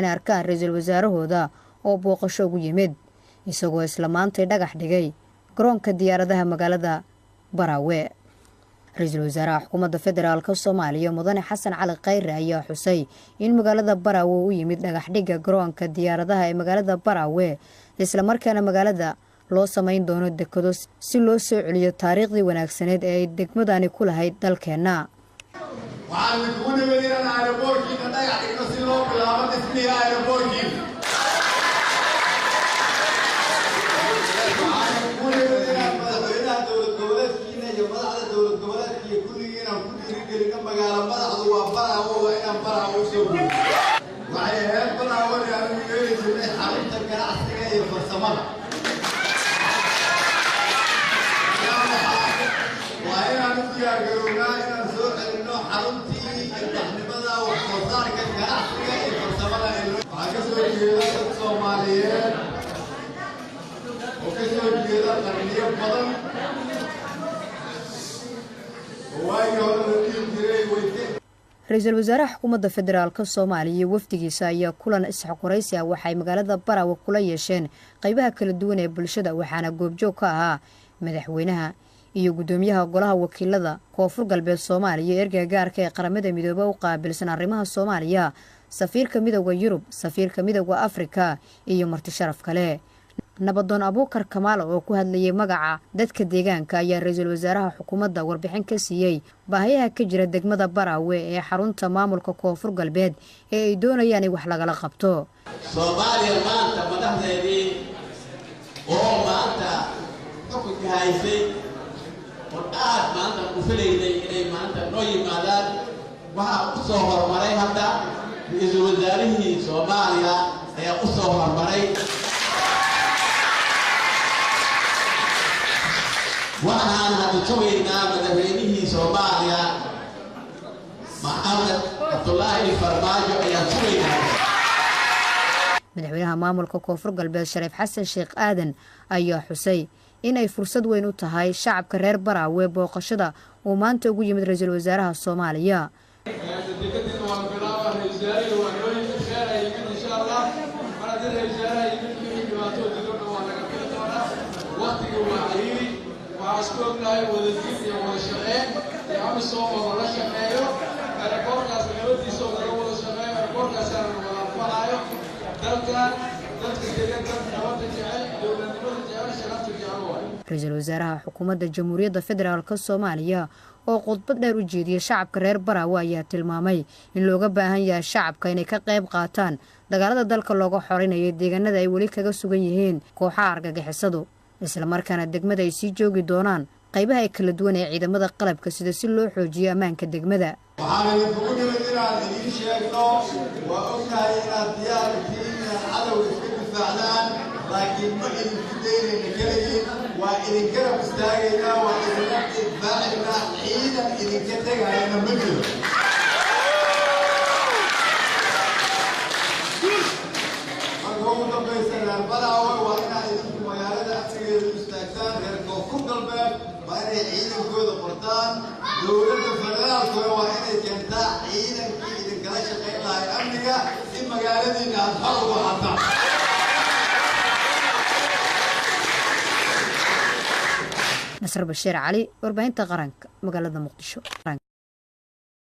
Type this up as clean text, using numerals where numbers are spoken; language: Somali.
arkaan ra'iisul wasaarahooda oo booqasho ugu yimid isagoo isla maantay dhagax dhigay garoonka diyaaradaha magaalada Barawe. Ra'iisul wasaaraha xukuumadda federaalka Soomaaliya Mudane Xasan Cali Khayre ayaa xusay in magaalada Barawe uu yimid dhagax dhiga garoonka diyaaradaha ee magaalada Barawe isla markaana magaalada loo sameyn doono dekado si loo soo celiyo taariikhdii wanaagsaneed ee ay degmadani ku lahayd dalkeena. waxaan ku nabadgelin aeroboorkiina dhagax dhigno si loo bilaabo dhismaha aeroboorkiina waxaan ku nabadgelin madaxweynaha dowlad goboleedkiina iyo madaxda dowlad goboleedkiina kulligiina ku dhiirigelino magaalo madaxdu waa Barawe waa inaan Barawe soo guuro waxay ahayd Barawe aan u yeelayay xarunta ganacsiga iyo farsamada waa inaan u diyaargarownaa inaan soo celino xaruntii ilbaxnimada wax soo saarka ganacsiga iyo farsamada waxaa ka soo jeeda dad Soomaaliyeed oo ka soo jeeda qarniyo badan oo waagii hore la dhihi jiray weyte. Ra'iisul wasaaraha xukuumadda federaalka Soomaaliya wafdigiisa ayaa kulan isxaqoraysi ah waxay magaalada Barawe kula yeesheen qaybaha kala duwan ee bulshada waxaana goobjoog ka ahaa madaxweynaha iyo gudoomiyaha golaha wakiilada Koonfur Galbeed Soomaaliya ergeyga gaarka ee qaramada midoobay u qaabilsan arrimaha Soomaaliya safiirka midowga Yurub safiirka midowga Afrika iyo marti sharaf kale. Nabadoon Abuukar Kamaal oo ku hadlayay magaca dadka deegaanka ayaa ra'iisul wasaaraha xukuumadda warbixin ka siiyay baahiyaha ka jira degmada Barawe ee xarunta maamulka Koonfur Galbeed ee ay doonayaan in wax lagala qabto. Soomaaliya maanta madaxdeedii oo maanta xukunka haysay aad maanta ku filaynay inay maanta noo yimaadaan waxa u soo hormaray hadda ra'iisul wasaarihii Soomaaliya ayaa u soo hormaray waxaan hadda joogaynaa madaxweynihii Soomaaliya Maxamed Abdullaahi Farmaajo ayaa joogaynaa. Madaxweynaha maamulka Koonfur Galbeed Shariif Xasan Sheekh Aadan ayaa xusay inay fursad weyn u tahay shacabka reer Barawe booqashada uu maanta ugu yimid ra'iisul wasaaraha Soomaaliya. Ra'iisul wasaaraha xukuumadda Jamhuuriyadda Federaalka Soomaaliya oo khudbad dheer u jeediyay shacabka reer Barawe ayaa tilmaamay in looga baahan yahay shacabka inay ka qayb qaataan dagaalada dalka looga xoreynayo deegaanada ay weli kaga sugan yihiin kooxaha argagixisadu isla markaana degmada ay sii joogi doonaan qaybaha ay kala duwan ee ciidamada qalabka sida si loo xoojiyo ammaanka degmada. waxaan idinku nimid inaan idiin sheegno waa ognahay inaad diyaar tihiin inaad cadowga iska difaacdaan laakiin ma idinku daynayna keligiin waa idin garab istaagaynaa waa idinla difaacaynaa ciidan idinka tegayana ma jiro. marka ugu dambaysa reer Barawe waa inaad idinku magaalada aftigeeda u istaagtaan reer Koonfur Galbeed waa inay ciidankooda qortaan dowladda federaalkuna waa inay keentaa ciidankii idinkala shaqayn lahay amniga si magaaladiina aad xor uga hataan. Nasr Bashiir Cali warbaahinta qaranka magaalada Muqdisho.